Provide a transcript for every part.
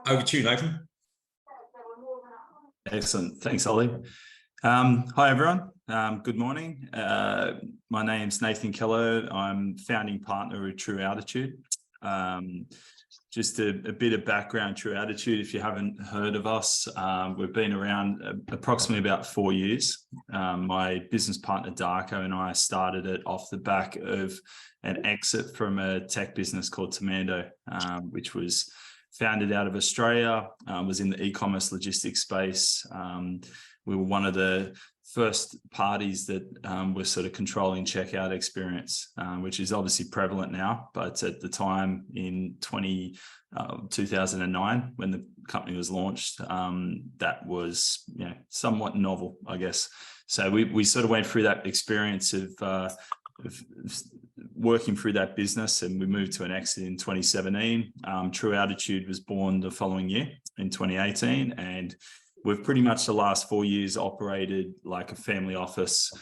Over to you, Nathan. Excellent. Thanks, Ollie. Hi, everyone. Good morning. My name's Nathan Kelleher. I'm founding partner of True Altitude. Just a bit of background, True Altitude, if you haven't heard of us, we've been around approximately about 4 years. My business partner, Darko, and I started it off the back of an exit from a tech business called Tamando, which was founded out of Australia, was in the e-commerce logistics space. We were one of the first parties that were sort of controlling checkout experience, which is obviously prevalent now. But at the time in 2009, when the company was launched, that was somewhat novel, I guess. So we sort of went through that experience of working through that business, and we moved to an exit in 2017. True Altitude was born the following year in 2018, and we've pretty much the last 4 years operated like a family office,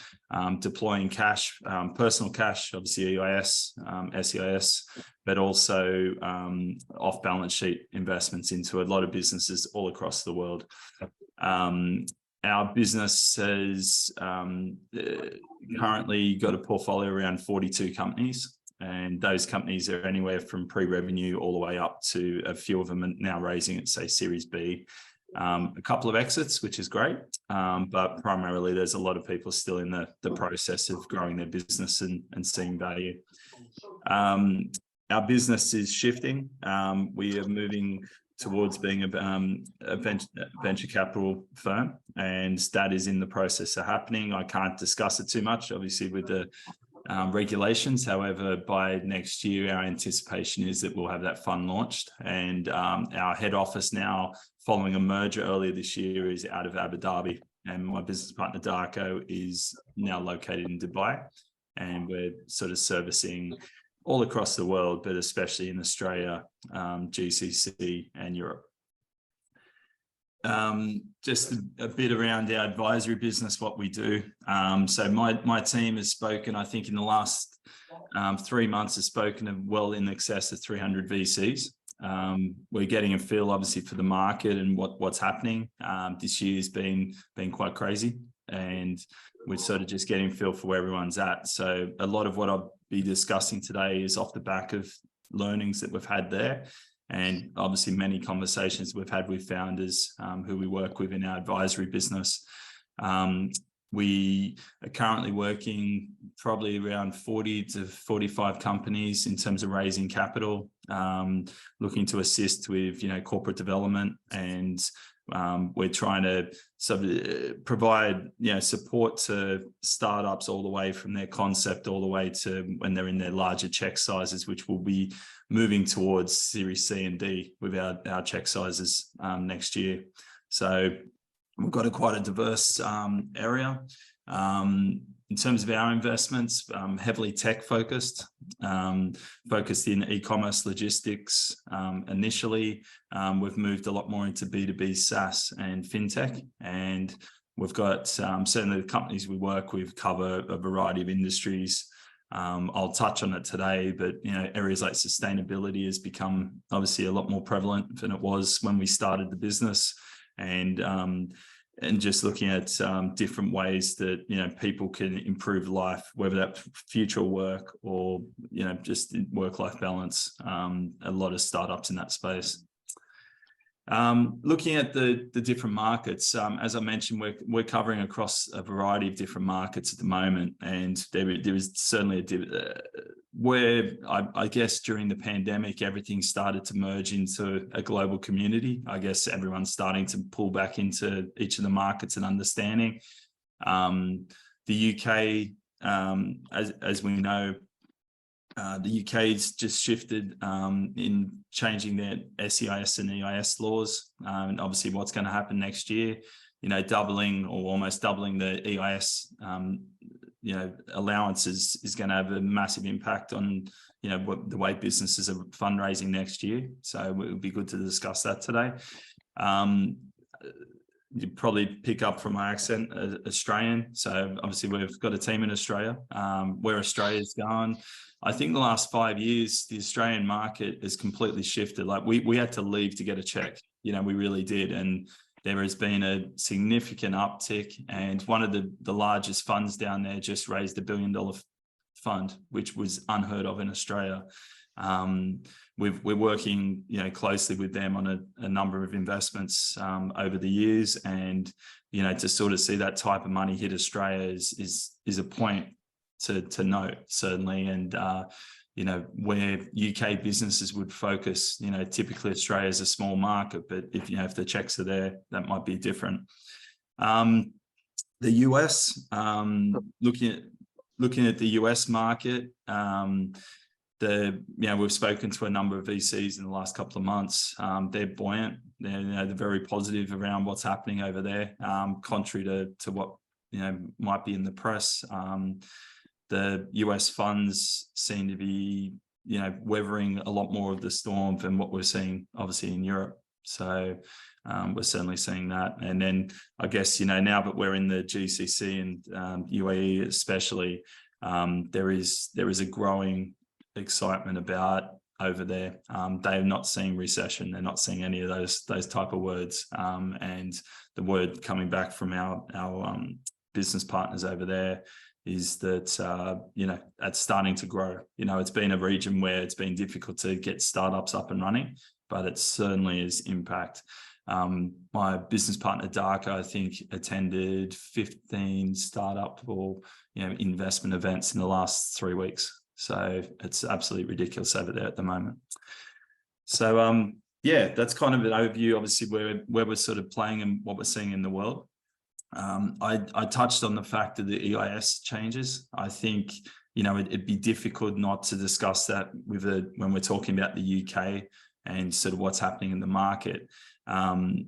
deploying cash, personal cash, obviously EIS, SEIS, but also off-balance sheet investments into a lot of businesses all across the world. Our business has currently got a portfolio around 42 companies, and those companies are anywhere from pre-revenue all the way up to a few of them are now raising at, say, Series B. A couple of exits, which is great, but primarily there's a lot of people still in the process of growing their business and seeing value. Our business is shifting. We are moving towards being a venture capital firm, and that is in the process of happening. I can't discuss it too much, obviously, with the regulations. However, by next year, our anticipation is that we'll have that fund launched, and our head office now, following a merger earlier this year, is out of Abu Dhabi, and my business partner Darko is now located in Dubai, and we're sort of servicing all across the world, but especially in Australia, GCC and Europe. Just a bit around our advisory business, what we do. So my team has spoken, I think in the last 3 months, has spoken of well in excess of 300 VCs. We're getting a feel, obviously, for the market and what's happening. This year's been quite crazy, and we're sort of just getting a feel for where everyone's at. So a lot of what I'll be discussing today is off the back of learnings that we've had there, and obviously many conversations we've had with founders who we work with in our advisory business. We are currently working probably around 40 to 45 companies in terms of raising capital, looking to assist with corporate development, and we're trying to sort of provide support to startups all the way from their concept all the way to when they're in their larger check sizes, which will be moving towards Series C and D with our check sizes next year. So we've got quite a diverse area. In terms of our investments, heavily tech focused, focused in e-commerce logistics. Initially, we've moved a lot more into B2B SaaS and fintech, and we've got certainly the companies we work with cover a variety of industries. I'll touch on it today, but areas like sustainability has become obviously a lot more prevalent than it was when we started the business, and just looking at different ways that people can improve life, whether that's future work or just work-life balance. A lot of startups in that space. Looking at the different markets, as I mentioned, we're covering across a variety of different markets at the moment, and there is certainly where I guess during the pandemic everything started to merge into a global community. I guess everyone's starting to pull back into each of the markets and understanding. The UK, as we know, the UK's just shifted in changing their SEIS and EIS laws, and obviously what's going to happen next year, doubling or almost doubling the EIS allowances is going to have a massive impact on the way businesses are fundraising next year. So it would be good to discuss that today. You probably pick up from my accent, Australian. So obviously we've got a team in Australia. Where Australia's going, I think the last 5 years, the Australian market has completely shifted. Like we had to leave to get a check. we really did. And there has been a significant uptick, and one of the largest funds down there just raised $1 billion fund, which was unheard of in Australia. We're working, closely with them on a number of investments over the years, and to sort of see that type of money hit Australia is a point to note, certainly. And where UK businesses would focus, typically Australia is a small market, but if the checks are there, that might be different. The US, looking at the US market, we've spoken to a number of VCs in the last couple of months. They're buoyant. They're very positive around what's happening over there, contrary to what might be in the press. The US funds seem to be weathering a lot more of the storm than what we're seeing obviously in Europe. So we're certainly seeing that. And then I guess now that we're in the GCC and UAE especially, there is a growing excitement about over there. They're not seeing recession. They're not seeing any of those type of words. And the word coming back from our business partners over there is that it's starting to grow. It's been a region where it's been difficult to get startups up and running, but it certainly is impact. My business partner Darko, I think, attended 15 startup or investment events in the last 3 weeks. So it's absolutely ridiculous over there at the moment. So that's kind of an overview, obviously, where we're sort of playing and what we're seeing in the world. I touched on the fact of the EIS changes. I think it'd be difficult not to discuss that when we're talking about the UK and sort of what's happening in the market. The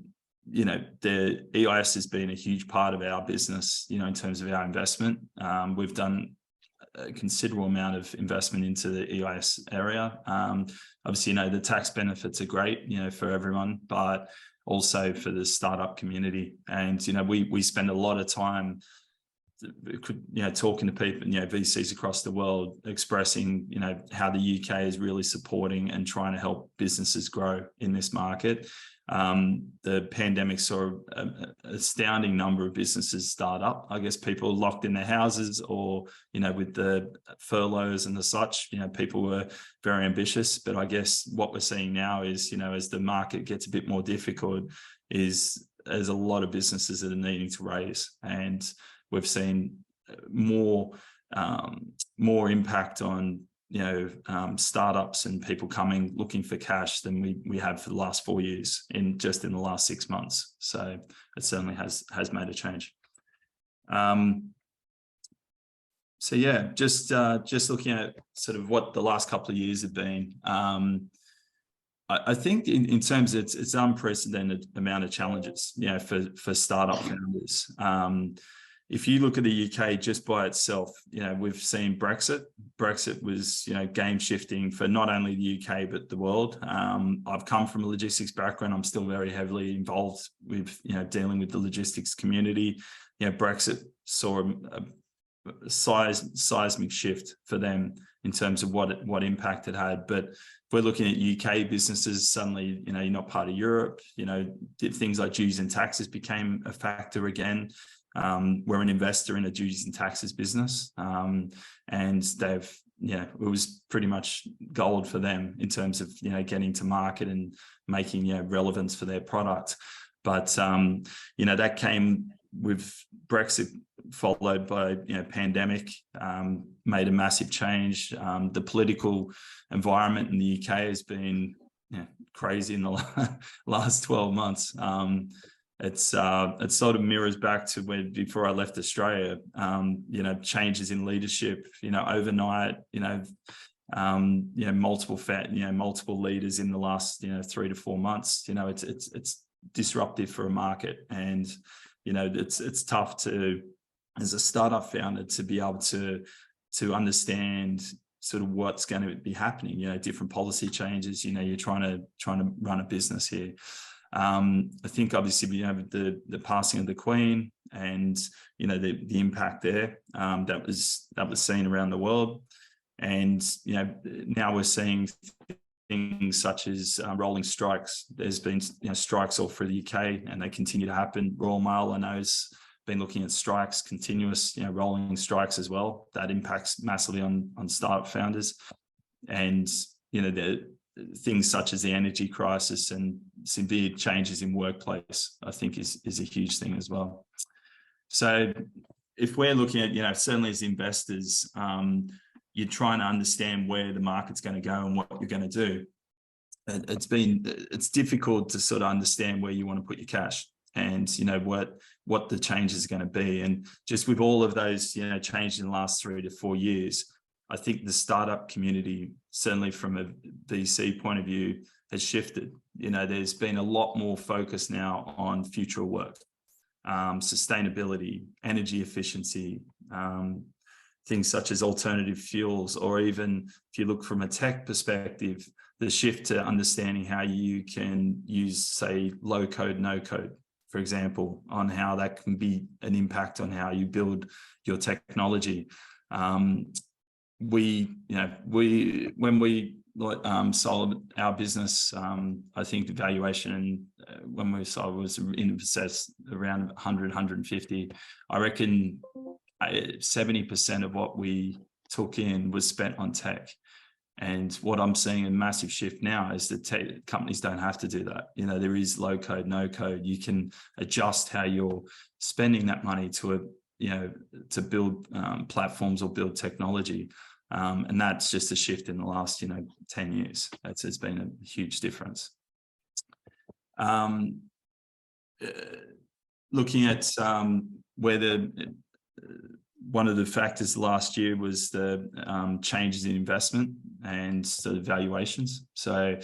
EIS has been a huge part of our business, in terms of our investment. We've done a considerable amount of investment into the EIS area. Obviously, the tax benefits are great, for everyone, but also for the startup community. And, we spend a lot of time, talking to people, VCs across the world, expressing, how the UK is really supporting and trying to help businesses grow in this market. The pandemic saw an astounding number of businesses start up. I guess people locked in their houses or, with the furloughs and the such, people were very ambitious. But I guess what we're seeing now is, as the market gets a bit more difficult, is there's a lot of businesses that are needing to raise. And we've seen more impact on startups and people coming looking for cash than we have for the last 4 years in the last 6 months. So it certainly has made a change. Just looking at sort of what the last couple of years have been. I think in terms of it's unprecedented amount of challenges, for startup founders. If you look at the UK just by itself, we've seen Brexit. Brexit was, game shifting for not only the UK, but the world. I've come from a logistics background. I'm still very heavily involved with, dealing with the logistics community. Brexit saw a seismic shift for them in terms of what impact it had. But if we're looking at UK businesses, suddenly, you're not part of Europe, things like duties and taxes became a factor again. We're an investor in a duties and taxes business, and they've, it was pretty much gold for them in terms of, getting to market and making, relevance for their product. But, that came with Brexit, followed by, pandemic, made a massive change. The political environment in the UK has been crazy in the last 12 months. It sort of mirrors back to when before I left Australia, changes in leadership, overnight, multiple leaders in the last, 3 to 4 months. It's disruptive for a market, and it's tough to, as a startup founder, to be able to understand sort of what's going to be happening. Different policy changes. You're trying to run a business here. I think obviously we have the passing of the Queen and the impact there that was seen around the world, and now we're seeing things such as rolling strikes. There's been strikes all through the UK, and they continue to happen. Royal Mail, I know, has been looking at strikes, continuous rolling strikes as well. That impacts massively on startup founders. And the things such as the energy crisis and severe changes in workplace, I think is a huge thing as well. So if we're looking at, certainly as investors, you're trying to understand where the market's going to go and what you're going to do. It's difficult to sort of understand where you want to put your cash and, what the changes are going to be. And just with all of those, changes in the last 3 to 4 years, I think the startup community, certainly from a VC point of view, has shifted. There's been a lot more focus now on future work, sustainability, energy efficiency, things such as alternative fuels, or even if you look from a tech perspective, the shift to understanding how you can use, say, low code, no code, for example, on how that can be an impact on how you build your technology. When we sold our business, I think the valuation when we sold was in excess around 100, 150. I reckon 70% of what we took in was spent on tech. And what I'm seeing a massive shift now is that companies don't have to do that. There is low code, no code. You can adjust how you're spending that money to build platforms or build technology. And that's just a shift in the last, 10 years. It's been a huge difference. Looking at where one of the factors last year was the changes in investment and the valuations. So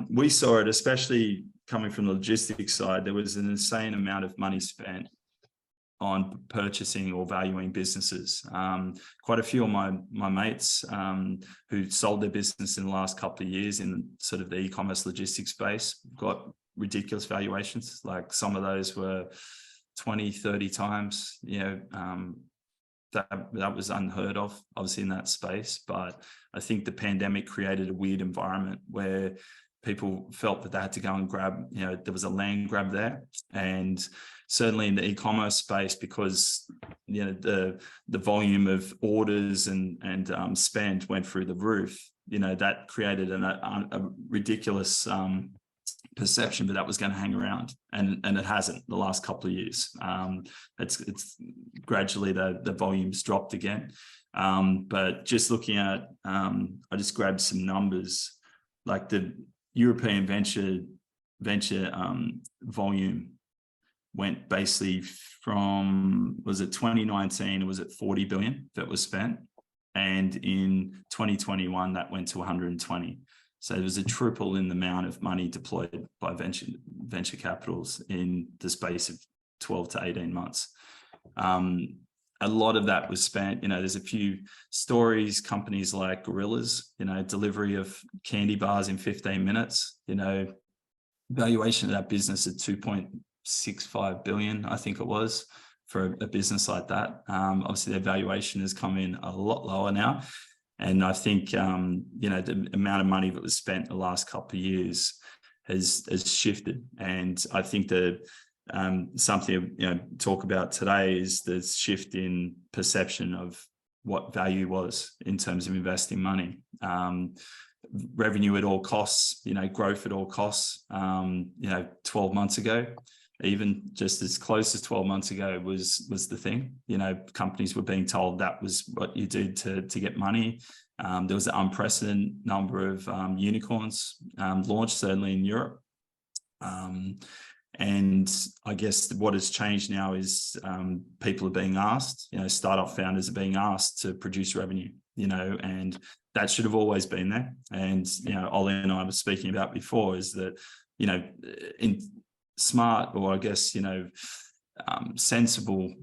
we saw it, especially coming from the logistics side. There was an insane amount of money spent on purchasing or valuing businesses. Quite a few of my mates who sold their business in the last couple of years in sort of the e-commerce logistics space got ridiculous valuations. Like some of those were 20, 30 times, that was unheard of, obviously, in that space. But I think the pandemic created a weird environment where people felt that they had to go and grab, there was a land grab there. And certainly in the e-commerce space, because, the volume of orders and spend went through the roof, that created a ridiculous perception that was going to hang around, and it hasn't the last couple of years. It's gradually the volumes dropped again. But just looking at, I just grabbed some numbers, like the European venture volume went basically from, was it 2019, it was at 40 billion that was spent. And in 2021, that went to 120. So there was a triple in the amount of money deployed by venture capitals in the space of 12 to 18 months. A lot of that was spent, there's a few stories, companies like Gorillas, delivery of candy bars in 15 minutes, valuation of that business at 2.65 billion, I think it was, for a business like that. Obviously their valuation has come in a lot lower now. And I think, the amount of money that was spent the last couple of years has shifted. And I think something talk about today is the shift in perception of what value was in terms of investing money. Revenue at all costs, growth at all costs. 12 months ago, even just as close as 12 months ago was the thing. Companies were being told that was what you did to get money. There was an unprecedented number of unicorns launched, certainly in Europe. And I guess what has changed now is people are being asked, startup founders are being asked to produce revenue, and that should have always been there. And, Ollie and I were speaking about before is that, in smart, or I guess, sensible,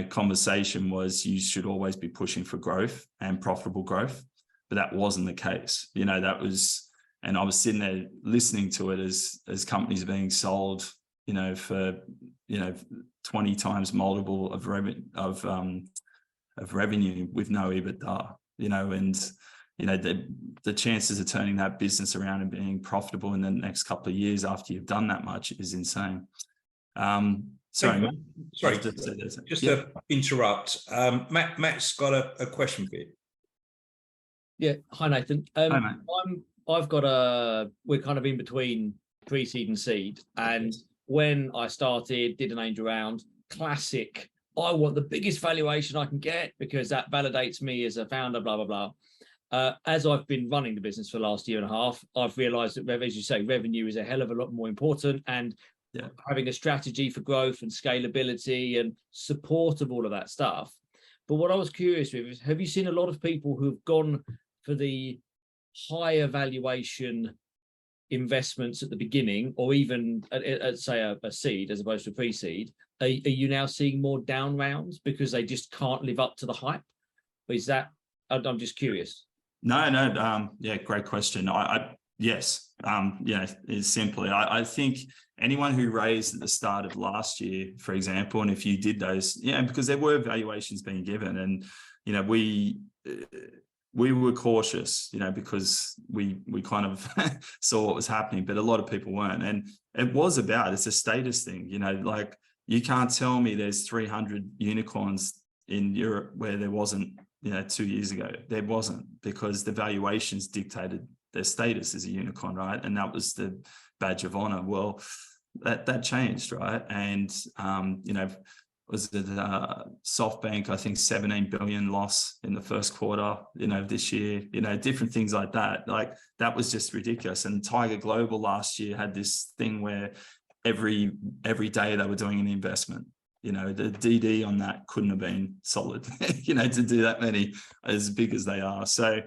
conversation was you should always be pushing for growth and profitable growth, but that wasn't the case. That was, and I was sitting there listening to it as companies are being sold, for 20 times multiple of revenue with no EBITDA, and the chances of turning that business around and being profitable in the next couple of years after you've done that much is insane. Sorry, Matt. Sorry, just to interrupt. Matt's got a question for you. Yeah. Hi, Nathan. Hi, Matt. We're kind of in between pre-seed and seed. And when I did an angel round, classic, I want the biggest valuation I can get because that validates me as a founder, blah, blah, blah. As I've been running the business for the last year and a half, I've realized that, as you say, revenue is a hell of a lot more important, and having a strategy for growth and scalability and support of all of that stuff. But what I was curious with is, have you seen a lot of people who've gone for the higher valuation investments at the beginning, or even at say a seed as opposed to a pre-seed? Are you now seeing more down rounds because they just can't live up to the hype? Or is that, I'm just curious. No, great question. Yes, it's simply, I think anyone who raised at the start of last year, for example, and if you did those, because there were valuations being given, and, we were cautious, because we kind of saw what was happening, but a lot of people weren't. And it's a status thing, like you can't tell me there's 300 unicorns in Europe where there wasn't, 2 years ago. There wasn't, because the valuations dictated their status as a unicorn, right? And that was the badge of honor. Well, that changed, right? And, was it SoftBank, I think 17 billion loss in the first quarter, this year, different things like that. Like that was just ridiculous. And Tiger Global last year had this thing where every day they were doing an investment. The DD on that couldn't have been solid, to do that many as big as they are. So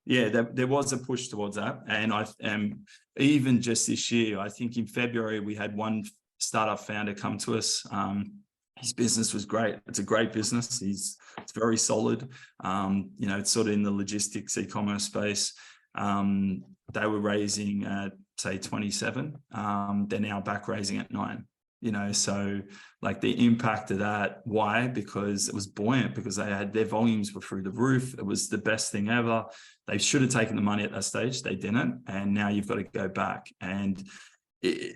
there was a push towards that. And even just this year, I think in February, we had one startup founder come to us. His business was great. It's a great business. It's very solid. It's sort of in the logistics e-commerce space. They were raising at say 27. They're now back raising at 9. So like the impact of that, why? Because it was buoyant, because their volumes were through the roof. It was the best thing ever. They should have taken the money at that stage. They didn't. And now you've got to go back. And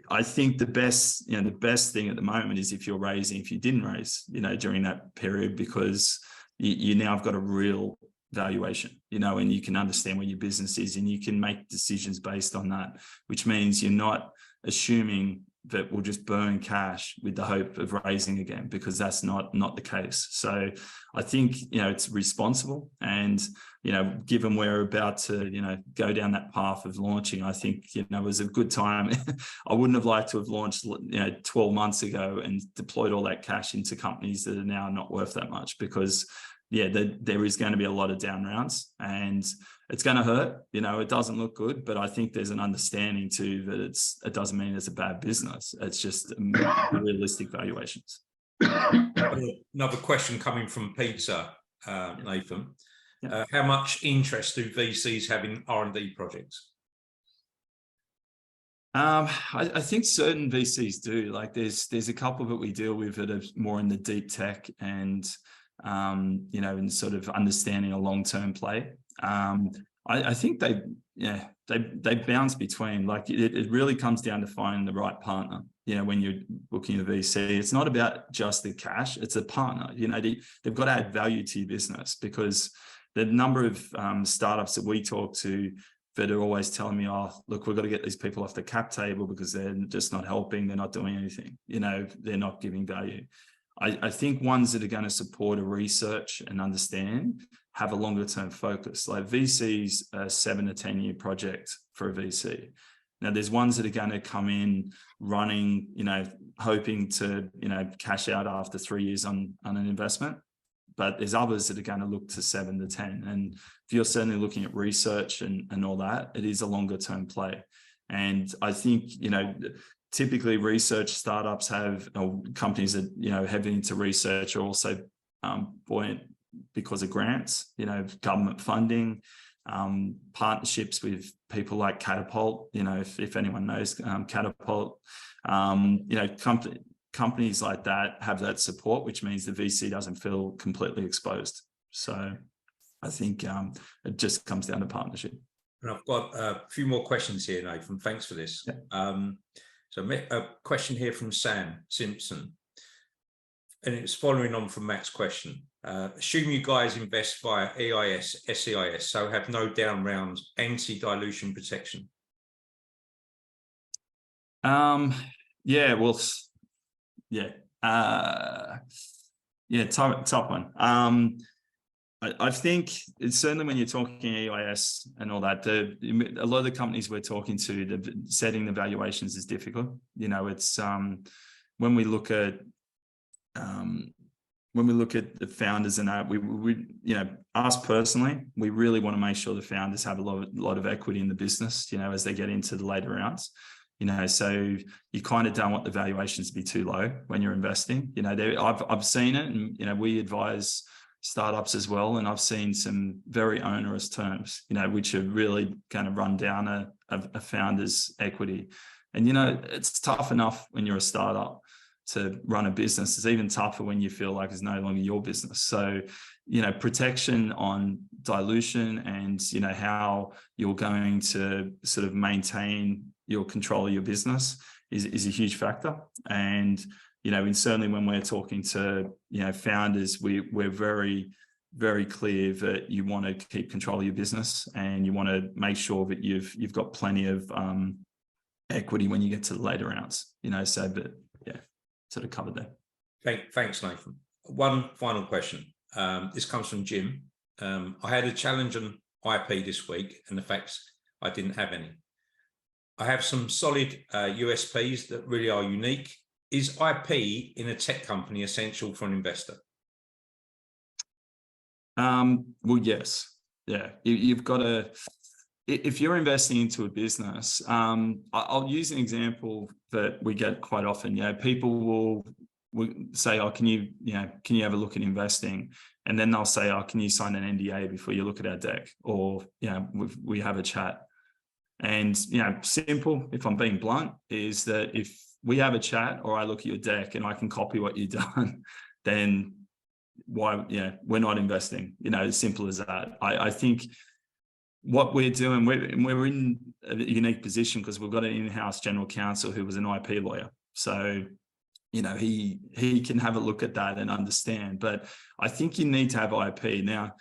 I think the best thing at the moment is if you didn't raise, during that period, because you now have got a real valuation, and you can understand where your business is and you can make decisions based on that, which means you're not assuming that we'll just burn cash with the hope of raising again, because that's not the case. So I think, it's responsible, and, given we're about to, go down that path of launching, I think, it was a good time. I wouldn't have liked to have launched, 12 months ago and deployed all that cash into companies that are now not worth that much, because there is going to be a lot of down rounds, and it's going to hurt. It doesn't look good, but I think there's an understanding too that it doesn't mean it's a bad business. It's just realistic valuations. Another question coming from Peter, Nathan. How much interest do VCs have in R&D projects? I think certain VCs do. Like there's a couple that we deal with that are more in the deep tech and in sort of understanding a long-term play. I think they bounce between, like it really comes down to finding the right partner. When you're booking a VC, it's not about just the cash, it's a partner. They've got to add value to your business, because the number of startups that we talk to that are always telling me, oh, look, we've got to get these people off the cap table because they're just not helping, they're not doing anything, they're not giving value. I think ones that are going to support a research and understand have a longer term focus. Like VCs, a 7 to 10 year project for a VC. Now there's ones that are going to come in running, hoping to, cash out after 3 years on an investment. But there's others that are going to look to 7 to 10. And if you're certainly looking at research and all that, it is a longer term play. And I think, typically research startups have companies that, heavy into research are also buoyant because of grants, government funding, partnerships with people like Catapult, if anyone knows Catapult, companies like that have that support, which means the VC doesn't feel completely exposed. So, I think it just comes down to partnership. And I've got a few more questions here, Nathan. Thanks for this. Yeah. So a question here from Sam Simpson, and it's following on from Matt's question. Assume you guys invest via EIS, SEIS, so have no down rounds, anti-dilution protection. Yeah, well, yeah. Yeah, tough one. I think it's certainly when you're talking EIS and all that, a lot of the companies we're talking to, setting the valuations is difficult. It's when we look at the founders and that, we us personally, we really want to make sure the founders have a lot of equity in the business, as they get into the later rounds. So you kind of don't want the valuations to be too low when you're investing. I've seen it, and we advise startups as well, and I've seen some very onerous terms, which are really going to run down a founder's equity. And it's tough enough when you're a startup to run a business. It's even tougher when you feel like it's no longer your business. So protection on dilution and how you're going to sort of maintain your control of your business is a huge factor. And and certainly when we're talking to founders, we're very, very clear that you want to keep control of your business, and you want to make sure that you've got plenty of equity when you get to the later rounds. So that sort of covered there. Thanks, Nathan. One final question. This comes from Jim. I had a challenge on IP this week, and the facts I didn't have any. I have some solid USPs that really are unique. Is IP in a tech company essential for an investor? Well, yes. Yeah, you've got to, if you're investing into a business, I'll use an example that we get quite often. People will say, "Oh, can you have a look at investing?" And then they'll say, "Oh, can you sign an NDA before you look at our deck?" Or, we have a chat. And, simple, if I'm being blunt, is that if we have a chat or I look at your deck and I can copy what you've done, then why, we're not investing, as simple as that. I think what we're doing, we're in a unique position because we've got an in-house general counsel who was an IP lawyer. So, he can have a look at that and understand. But I think you need to have IP. Now,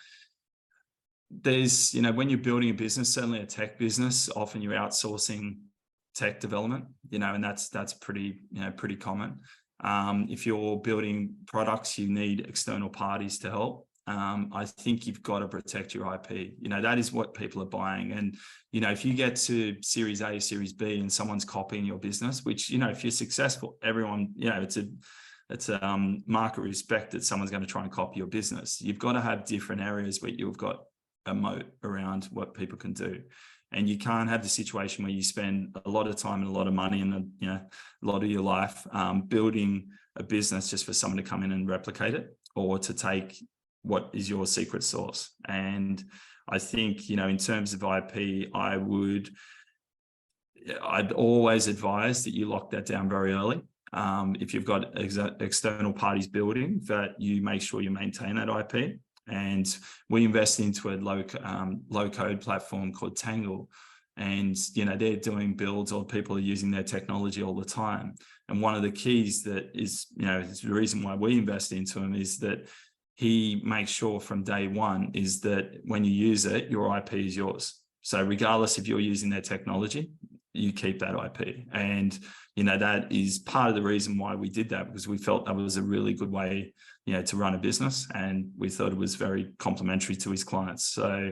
there's, when you're building a business, certainly a tech business, often you're outsourcing tech development, and that's pretty common. If you're building products, you need external parties to help. I think you've got to protect your IP. That is what people are buying. And, if you get to Series A, Series B, and someone's copying your business, which, if you're successful, everyone, it's a market respect that someone's going to try and copy your business. You've got to have different areas where you've got a moat around what people can do. And you can't have the situation where you spend a lot of time and a lot of money and a lot of your life building a business just for someone to come in and replicate it, or to take what is your secret sauce. And I think, in terms of IP, I'd always advise that you lock that down very early. If you've got external parties building, that you make sure you maintain that IP. And we invest into a low code platform called Tangle, and they're doing builds, or people are using their technology all the time. And one of the keys that is is the reason why we invest into him is that he makes sure from day one is that when you use it, your IP is yours. So regardless if you're using their technology, you keep that IP. And that is part of the reason why we did that, because we felt that was a really good way to run a business, and we thought it was very complementary to his clients. So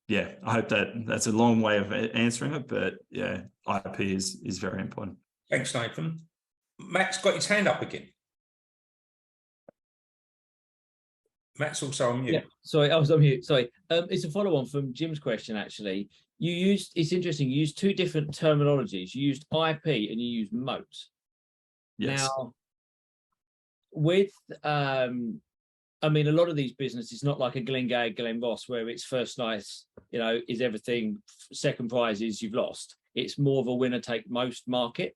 I hope that's a long way of answering it, but IP is very important. Thanks, Nathan. Matt's got his hand up again. Matt's also on mute. Yeah, sorry, I was on mute. Sorry. It's a follow-on from Jim's question, actually. It's interesting, you used two different terminologies. You used IP and you used moat. Yes. Now, with a lot of these businesses, not like a Glengarry, Glen Ross, where it's first slice, is everything, second prize is you've lost. It's more of a winner take most market,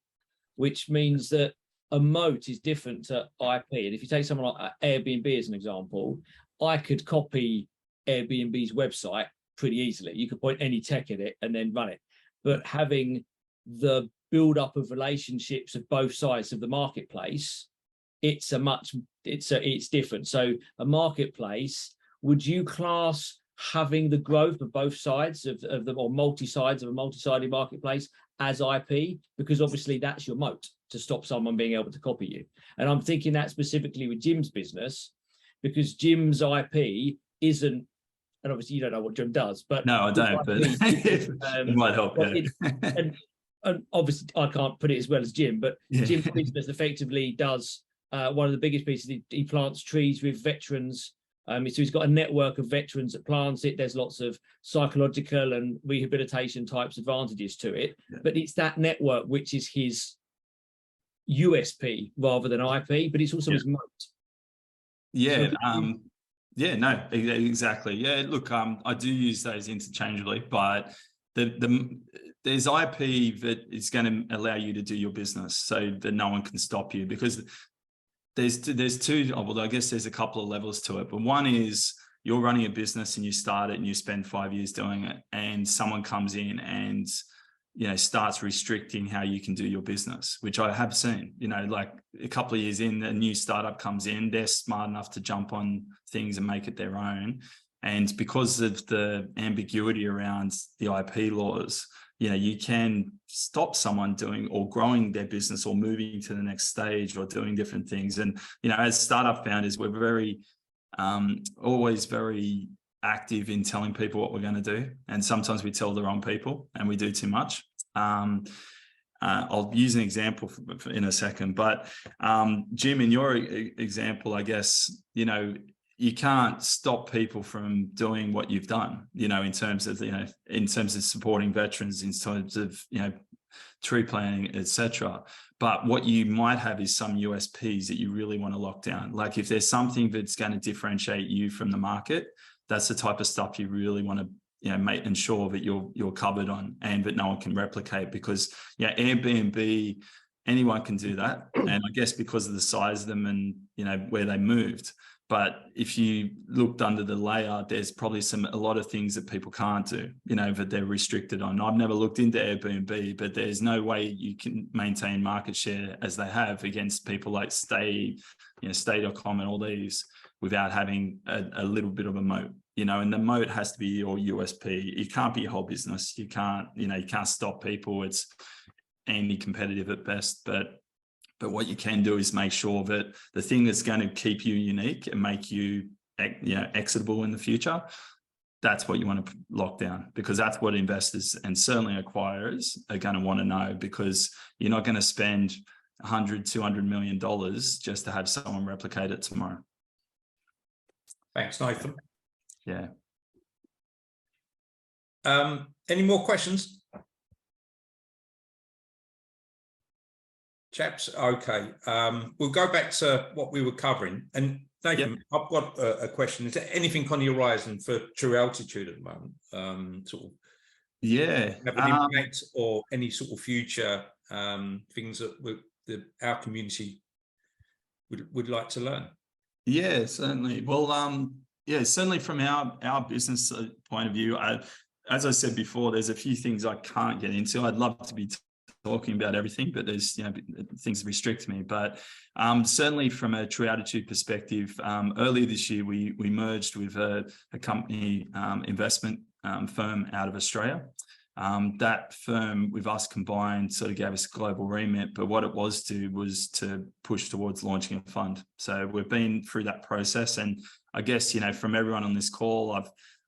which means that a moat is different to IP. And if you take someone like Airbnb as an example, I could copy Airbnb's website pretty easily. You could point any tech at it and then run it. But having the build up of relationships of both sides of the marketplace, it's different. So a marketplace, would you class having the growth of both sides of the, or multi-sides of a multi-sided marketplace as IP? Because obviously that's your moat to stop someone being able to copy you. And I'm thinking that specifically with Jim's business, because Jim's IP isn't, and obviously you don't know what Jim does, but no, I don't, but it might help. Yeah. And obviously I can't put it as well as Jim, but yeah. Jim's business effectively does one of the biggest pieces. He plants trees with veterans. So he's got a network of veterans that plants it. There's lots of psychological and rehabilitation types advantages to it, but it's that network which is his USP rather than IP, but it's also his moat. Yeah. Yeah, no, exactly. Yeah, look, I do use those interchangeably, but there's IP that is going to allow you to do your business so that no one can stop you, because there's two, well, I guess there's a couple of levels to it, but one is you're running a business and you start it and you spend 5 years doing it, and someone comes in and, you know, starts restricting how you can do your business, which I have seen. You know, like a couple of years in, a new startup comes in, they're smart enough to jump on things and make it their own. And because of the ambiguity around the IP laws, you know, you can stop someone doing or growing their business or moving to the next stage or doing different things. And, you know, as startup founders, we're very, always very active in telling people what we're going to do. And sometimes we tell the wrong people and we do too much. I'll use an example in a second, but Jim, in your example, I guess, you know, you can't stop people from doing what you've done, you know, in terms of, you know, in terms of supporting veterans, in terms of, you know, tree planting, etc. But what you might have is some USPs that you really want to lock down. Like if there's something that's going to differentiate you from the market, that's the type of stuff you really want to, you know, make ensure that you're covered on, and that no one can replicate, because yeah, Airbnb, anyone can do that. And I guess because of the size of them and, you know, where they moved. But if you looked under the layer, there's probably a lot of things that people can't do, you know, that they're restricted on. I've never looked into Airbnb, but there's no way you can maintain market share as they have against people like Stay.com and all these without having a little bit of a moat, you know, and the moat has to be your USP. It can't be your whole business. You can't, you know, you can't stop people. It's anti-competitive at best, but what you can do is make sure that the thing that's going to keep you unique and make you, you know, exitable in the future, that's what you want to lock down, because that's what investors and certainly acquirers are going to want to know, because you're not going to spend $100-200 million just to have someone replicate it tomorrow. Thanks, Nathan. Yeah. Any more questions? Chaps, okay. We'll go back to what we were covering. And Nathan, I've got a question. Is there anything on the horizon for True Altitude at the moment? Sort of, have an impact or any sort of future things that our community would like to learn? Yeah, certainly. Well, yeah, certainly from our business point of view, as I said before, there's a few things I can't get into. I'd love to be talking about everything, but there's, you know, things that restrict me. But certainly from a True Attitude perspective, earlier this year we merged with a company investment firm out of Australia. That firm with us combined sort of gave us a global remit, but what it was to push towards launching a fund. So we've been through that process, and I guess, you know, from everyone on this call,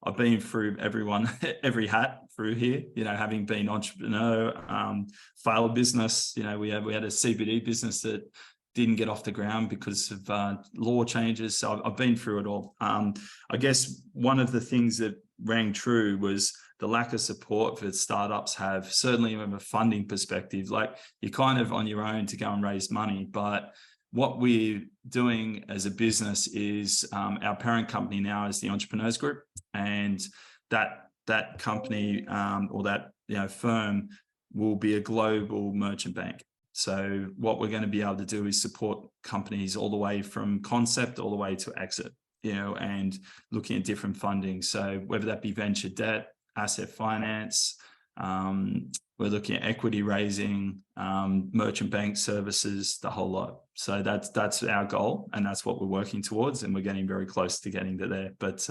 I've been through every hat through here, you know, having been entrepreneur, failed business, you know, we had a CBD business that didn't get off the ground because of law changes. So I've been through it all. I guess one of the things that rang true was the lack of support that startups have, certainly from a funding perspective. Like, you're kind of on your own to go and raise money, but what we're doing as a business is our parent company now is the Entrepreneurs Group, and that company or that, you know, firm will be a global merchant bank. So what we're going to be able to do is support companies all the way from concept all the way to exit. and looking at different funding. So whether that be venture debt, asset finance, we're looking at equity raising, merchant bank services, the whole lot. So that's our goal, and that's what we're working towards, and we're getting very close to getting to there. But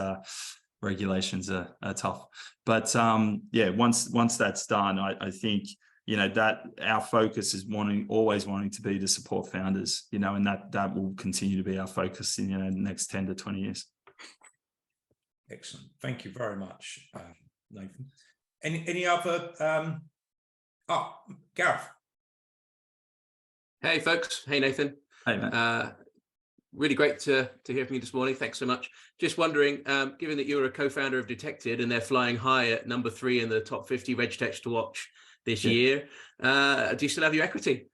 regulations are tough. But once that's done, I think that our focus is always wanting to be to support founders, and that will continue to be our focus in the next 10 to 20 years. Excellent. Thank you very much, Nathan. Any other? Gareth. Hey, folks. Hey, Nathan. Hey, man. Really great to hear from you this morning. Thanks so much. Just wondering, given that you're a co-founder of Detected and they're flying high at number 3 in the top 50 regtechs to watch this year, do you still have your equity?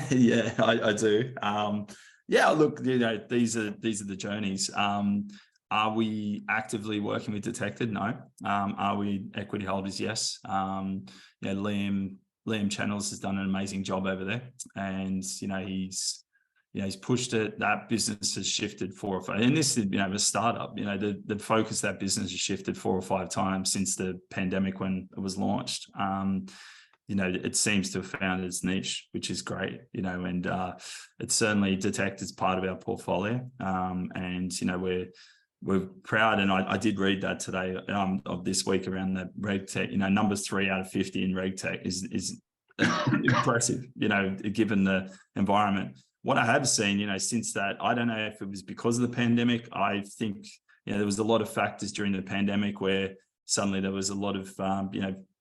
Yeah, I do. Look, these are the journeys. Are we actively working with Detected? No. Are we equity holders? Yes. Liam Channels has done an amazing job over there, and he's pushed it. That business has shifted 4 or 5, and this is a startup. The focus of that business has shifted 4 or 5 times since the pandemic when it was launched. It seems to have found its niche, which is great. And it's certainly Detect as part of our portfolio. And we're proud, and I did read that today of this week around the RegTech. Numbers 3 out of 50 in RegTech is impressive. Given the environment. What I have seen, since that, I don't know if it was because of the pandemic. I think there was a lot of factors during the pandemic where suddenly there was a lot of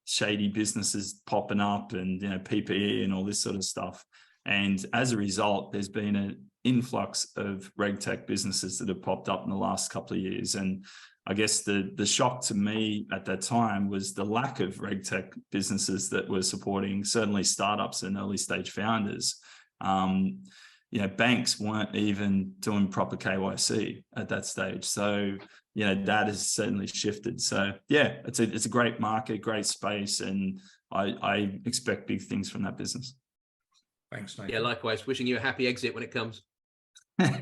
shady businesses popping up, and PPE and all this sort of stuff. And as a result, there's been an influx of RegTech businesses that have popped up in the last couple of years. And I guess the shock to me at that time was the lack of RegTech businesses that were supporting certainly startups and early stage founders. Banks weren't even doing proper KYC at that stage. So, that has certainly shifted. So it's a great market, great space. And I expect big things from that business. Thanks, Nathan. Yeah, likewise. Wishing you a happy exit when it comes.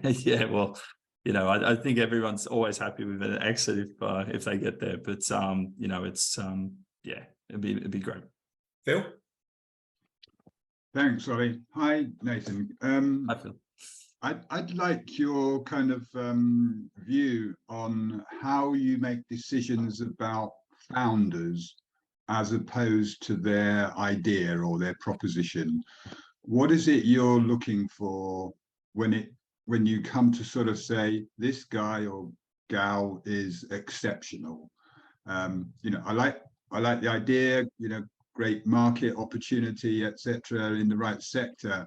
Yeah, well, I think everyone's always happy with an exit if they get there. But it'd be great. Phil? Thanks, Ollie. Hi, Nathan. Hi, Phil. I'd like your kind of view on how you make decisions about founders as opposed to their idea or their proposition. What is it you're looking for when you come to sort of say this guy or gal is exceptional? I like the idea, great market opportunity, etc., in the right sector,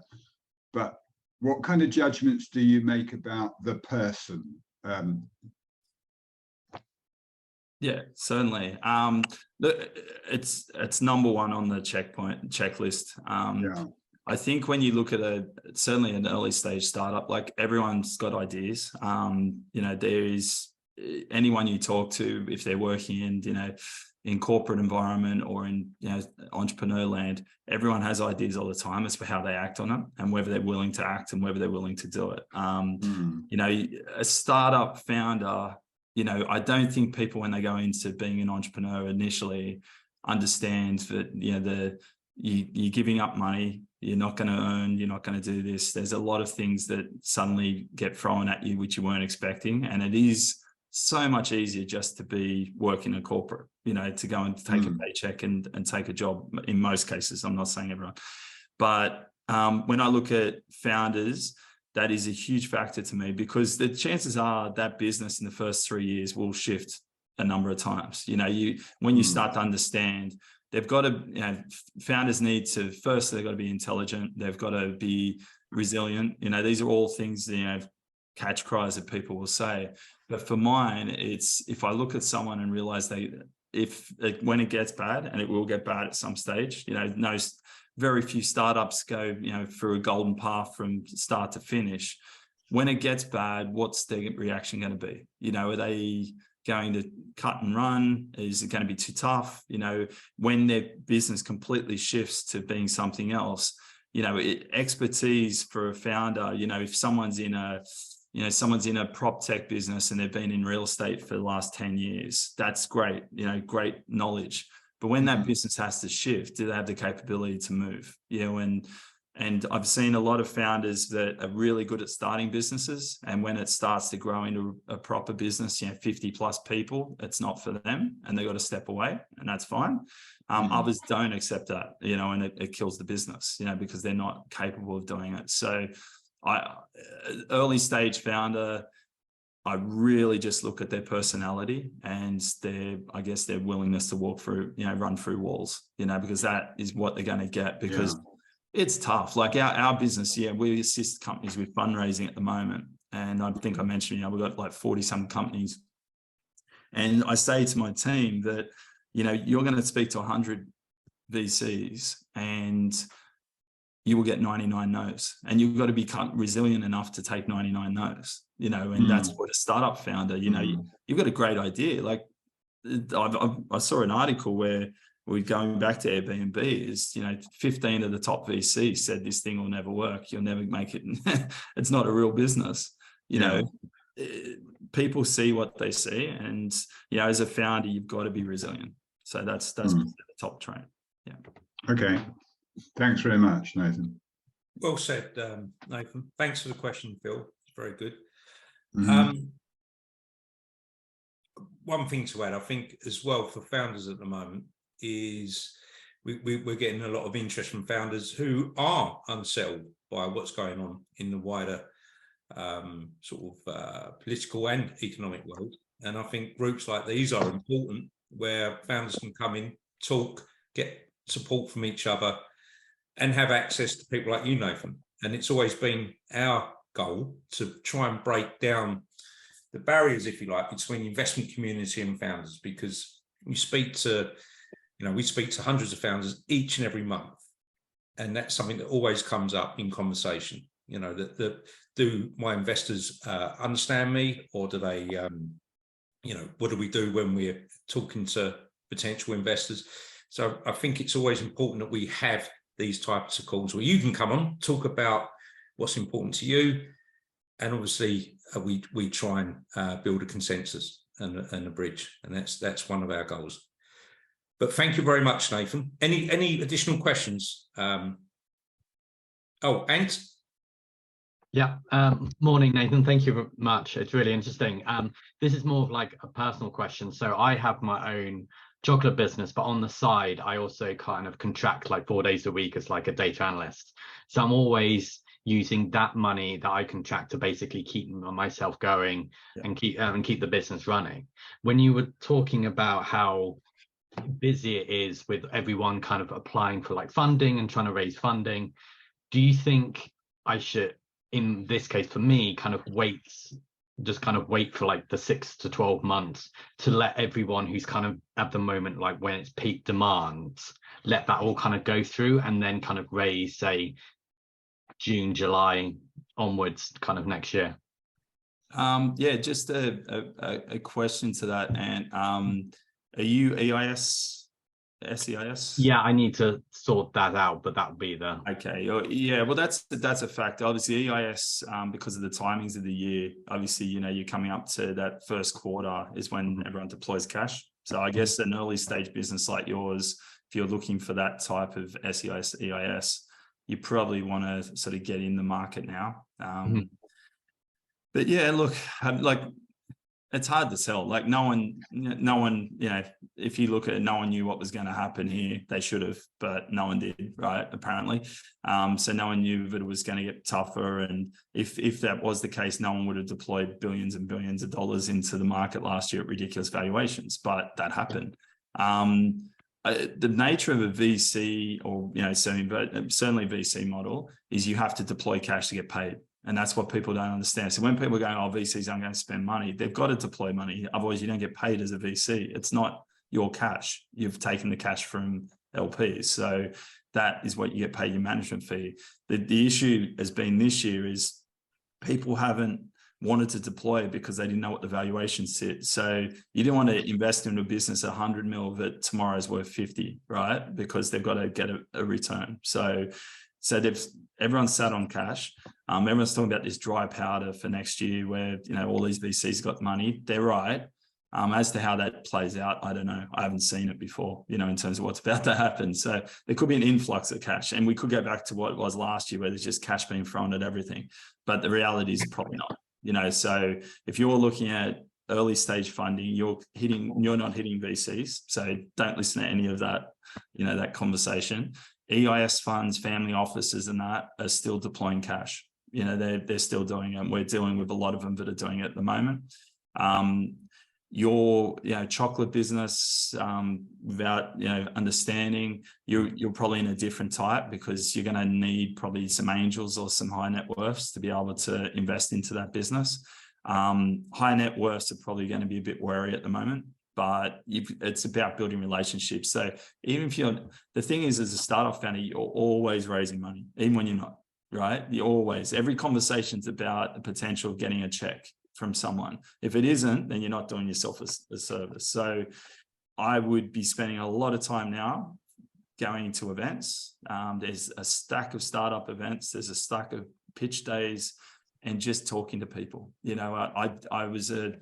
but what kind of judgments do you make about the person? Yeah, certainly. It's number 1 on the checklist. I think when you look at certainly an early stage startup, like everyone's got ideas. There is anyone you talk to, if they're working in corporate environment or in entrepreneur land, everyone has ideas all the time as for how they act on them and whether they're willing to act and whether they're willing to do it. A startup founder, I don't think people, when they go into being an entrepreneur initially, understand that you're giving up money, you're not going to earn, you're not going to do this. There's a lot of things that suddenly get thrown at you which you weren't expecting, and it is so much easier just to be working a corporate, to go and take a paycheck and take a job in most cases. I'm not saying everyone, but when I look at founders, that is a huge factor to me, because the chances are that business in the first 3 years will shift a number of times. When you start to understand, they've got to, founders need to, first, they've got to be intelligent. They've got to be resilient. These are all things, catch cries that people will say. But for mine, it's if I look at someone and realize when it gets bad, and it will get bad at some stage, very few startups go, through a golden path from start to finish. When it gets bad, what's their reaction going to be? Are they going to cut and run? Is it going to be too tough? When their business completely shifts to being something else, expertise for a founder, if someone's in a you know, someone's in a prop tech business and they've been in real estate for the last 10 years. That's great, you know, great knowledge. But when that business has to shift, do they have the capability to move? You know, and I've seen a lot of founders that are really good at starting businesses. And when it starts to grow into a proper business, you know, 50 plus people, it's not for them and they got to step away, and that's fine. Others don't accept that, you know, and it kills the business, you know, because they're not capable of doing it. So early stage founder, I really just look at their personality and I guess their willingness to walk through, you know, run through walls, you know, because that is what they're going to get, because it's tough. Like our business, we assist companies with fundraising at the moment. And I think I mentioned, you know, we've got like 40 some companies. And I say to my team that, you know, you're going to speak to 100 VCs and you will get 99 no's, and you've got to be resilient enough to take 99 no's, you know, and that's what a startup founder, you know, you've got a great idea. Like I saw an article where we're going back to Airbnb is, you know, 15 of the top VCs said this thing will never work. You'll never make it. It's not a real business. You know, people see what they see. And, you know, as a founder, you've got to be resilient. So that's the top trait. Yeah. Okay. Thanks very much, Nathan. Well said, Nathan. Thanks for the question, Phil. It's very good. One thing to add, I think, as well for founders at the moment is we're getting a lot of interest from founders who are unsettled by what's going on in the wider political and economic world. And I think groups like these are important, where founders can come in, talk, get support from each other, and have access to people like you, Nathan. And it's always been our goal to try and break down the barriers, if you like, between the investment community and founders, because we speak to hundreds of founders each and every month. And that's something that always comes up in conversation, you know, that do my investors understand me, or do they, you know, what do we do when we're talking to potential investors? So I think it's always important that we have these types of calls where you can come on, talk about what's important to you. And obviously we try and build a consensus and a bridge. And that's one of our goals. But thank you very much, Nathan. Any additional questions? Ant? Yeah. Morning, Nathan. Thank you very much. It's really interesting. This is more of like a personal question. So I have my own chocolate business, but on the side, I also kind of contract like 4 days a week as like a data analyst. So I'm always using that money that I contract to basically keep myself going and keep the business running. When you were talking about how busy it is with everyone kind of applying for like funding and trying to raise funding, do you think I should, in this case for me, kind of wait for like the 6 to 12 months to let everyone who's kind of at the moment, like when it's peak demand, let that all kind of go through and then kind of raise, say, June, July onwards kind of next year? Just a question to that. And are you SEIS? Yeah, I need to sort that out, but that would be the... Okay. Yeah, well, that's a fact. Obviously, EIS, because of the timings of the year, obviously, you know, you're coming up to that first quarter is when everyone deploys cash. So I guess an early stage business like yours, if you're looking for that type of SEIS, EIS, you probably want to sort of get in the market now. But yeah, look, like, it's hard to tell. Like no one, you know, if you look at it, no one knew what was going to happen here. They should have, but no one did, right? Apparently. So no one knew that it was going to get tougher. And if that was the case, no one would have deployed billions and billions of dollars into the market last year at ridiculous valuations, but that happened. The nature of a VC, or, you know, certainly VC model, is you have to deploy cash to get paid. And that's what people don't understand. So when people are going, oh, VCs aren't going to spend money, they've got to deploy money. Otherwise, you don't get paid as a VC. It's not your cash. You've taken the cash from LPs. So that is what you get paid your management fee. The issue has been this year is people haven't wanted to deploy because they didn't know what the valuation sit. So you didn't want to invest in a business at 100 mil that tomorrow is worth 50, right? Because they've got to get a return. So So everyone's sat on cash. Everyone's talking about this dry powder for next year where, all these VCs got money. They're right. As to how that plays out, I don't know. I haven't seen it before, in terms of what's about to happen. So there could be an influx of cash, and we could go back to what it was last year where there's just cash being thrown at everything. But the reality is probably not, so if you're looking at early stage funding, you're not hitting VCs. So don't listen to any of that, that conversation. EIS funds, family offices and that are still deploying cash. They're still doing it. We're dealing with a lot of them that are doing it at the moment. Your chocolate business, without understanding, you're probably in a different type, because you're going to need probably some angels or some high net worths to be able to invest into that business. High net worths are probably going to be a bit wary at the moment, but it's about building relationships. So even if the thing is, as a startup founder, you're always raising money, even when you're not, right? Every conversation's about the potential of getting a check from someone. If it isn't, then you're not doing yourself a service. So I would be spending a lot of time now going to events. There's a stack of startup events. There's a stack of pitch days, and just talking to people. I was a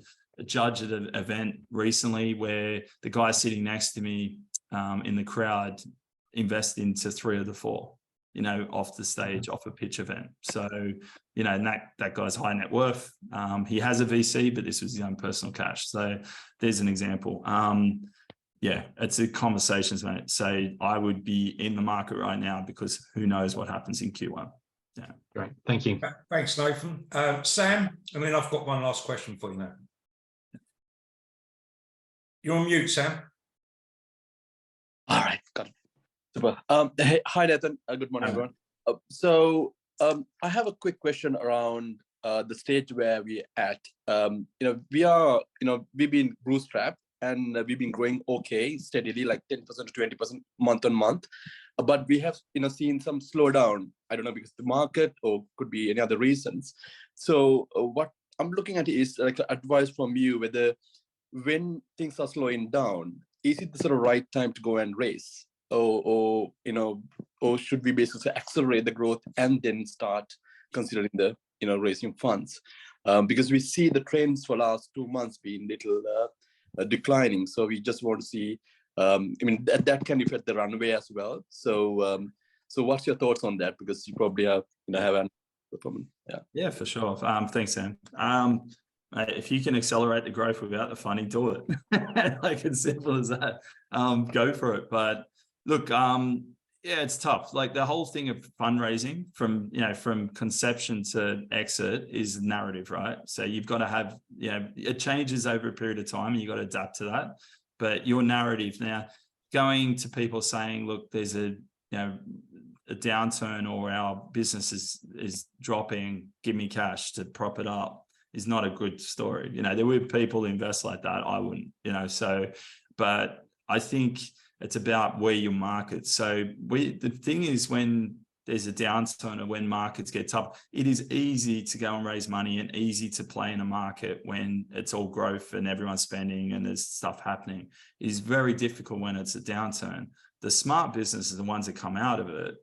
judge at an event recently where the guy sitting next to me in the crowd invested into 3 of the 4. Off the stage, off a pitch event. So, and that guy's high net worth. He has a VC, but this was his own personal cash. So there's an example. It's a conversations, mate. So I would be in the market right now, because who knows what happens in Q1. Yeah. Great. Thank you. Thanks, Nathan. Sam, I've got one last question for you now. You're on mute, Sam. All right, got it. Super. Hi, Nathan. Good morning, everyone. I have a quick question around the stage where we're at. We've been bootstrapped, and we've been growing okay, steadily, like 10% to 20% month on month. But we have, seen some slowdown. I don't know, because the market, or could be any other reasons. So what I'm looking at is like advice from you, whether when things are slowing down, is it the sort of right time to go and raise? Or should we basically accelerate the growth and then start considering the raising funds, because we see the trends for last 2 months being little declining. So we just want to see. That can affect the runway as well. So what's your thoughts on that? Because you probably have an comment. Yeah, for sure. Thanks, Sam. If you can accelerate the growth without the funding, do it. Like, it's simple as that. Go for it. But look, it's tough. Like, the whole thing of fundraising from conception to exit is narrative, right? So you've got to have, it changes over a period of time, and you've got to adapt to that. But your narrative now, going to people saying, look, there's a downturn, or our business is dropping, give me cash to prop it up, is not a good story. There were people who invest like that. I wouldn't, but I think it's about where you market. So the thing is, when there's a downturn or when markets get tough, it is easy to go and raise money and easy to play in a market when it's all growth and everyone's spending and there's stuff happening. It is very difficult when it's a downturn. The smart businesses, the ones that come out of it,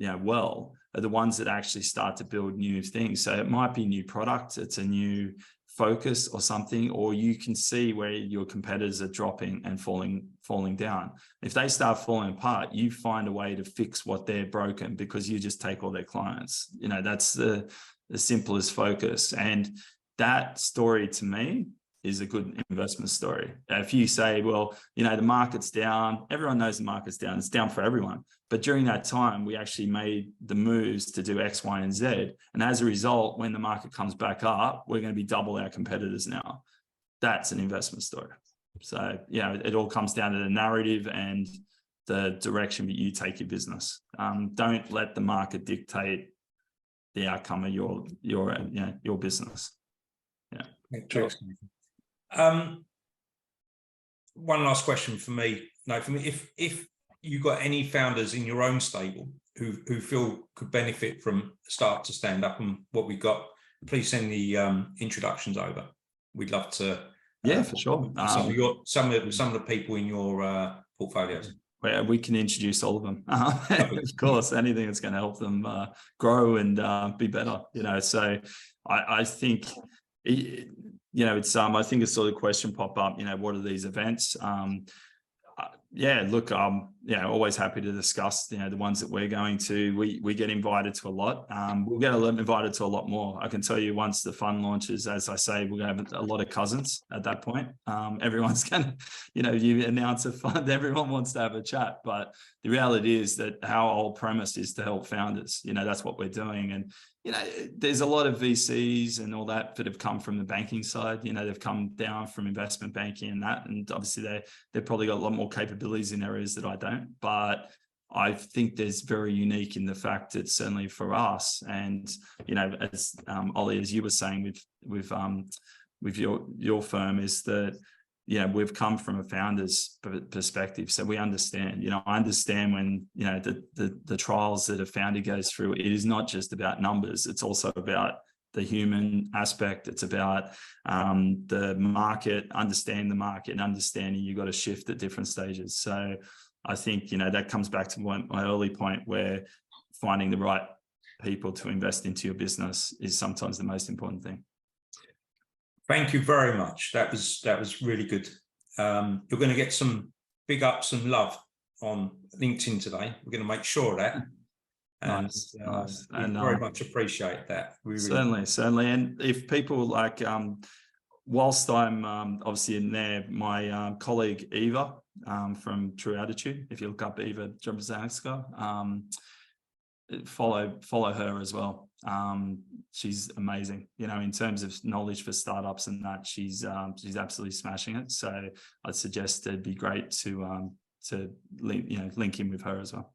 are the ones that actually start to build new things. So it might be new product, it's a new focus or something, or you can see where your competitors are dropping and falling down. If they start falling apart, you find a way to fix what they're broken, because you just take all their clients. That's the simplest focus. And that story, to me, is a good investment story. If you say, well, the market's down, everyone knows the market's down, it's down for everyone. But during that time, we actually made the moves to do X, Y, and Z. And as a result, when the market comes back up, we're going to be double our competitors now. That's an investment story. So, it all comes down to the narrative and the direction that you take your business. Don't let the market dictate the outcome of your business. Sure. One last question for me. If you got any founders in your own stable who feel could benefit from Start to Stand Up and what we got, please send the introductions over. We'd love to. For sure. Some of the people in your portfolios. where we can introduce all of them. Of course, anything that's going to help them grow and be better, you know. So I think, you know, it's I think a sort of question pop up, you know, what are these events? Yeah, look, yeah, always happy to discuss, you know, the ones that we're going to. We get invited to a lot. We'll get invited to a lot more. I can tell you, once the fund launches, as I say, we're going to have a lot of cousins at that point. Everyone's going to, you know, you announce a fund, everyone wants to have a chat. But the reality is that our whole premise is to help founders. You know, that's what we're doing. And, you know, there's a lot of VCs and all that have come from the banking side. You know, they've come down from investment banking and that, and obviously they've probably got a lot more capabilities in areas that I don't. But I think there's very unique in the fact that certainly for us, and, you know, as Ollie, as you were saying with your firm, is that, you know, we've come from a founder's perspective, so we understand. You know, I understand when, you know, the trials that a founder goes through. It is not just about numbers; it's also about the human aspect. It's about the market, understanding the market, and understanding you've got to shift at different stages. So I think, you know, that comes back to my early point, where finding the right people to invest into your business is sometimes the most important thing. Thank you very much. That was really good. You're going to get some big ups and love on LinkedIn today. We're going to make sure of that. And, nice. We very much appreciate that. We really certainly. And if people like, whilst I'm obviously in there, my colleague Eva from True Attitude, if you look up Eva Jabrzanska, follow her as well. She's amazing, you know, in terms of knowledge for startups and that. She's absolutely smashing it. So I'd suggest it'd be great to link in with her as well.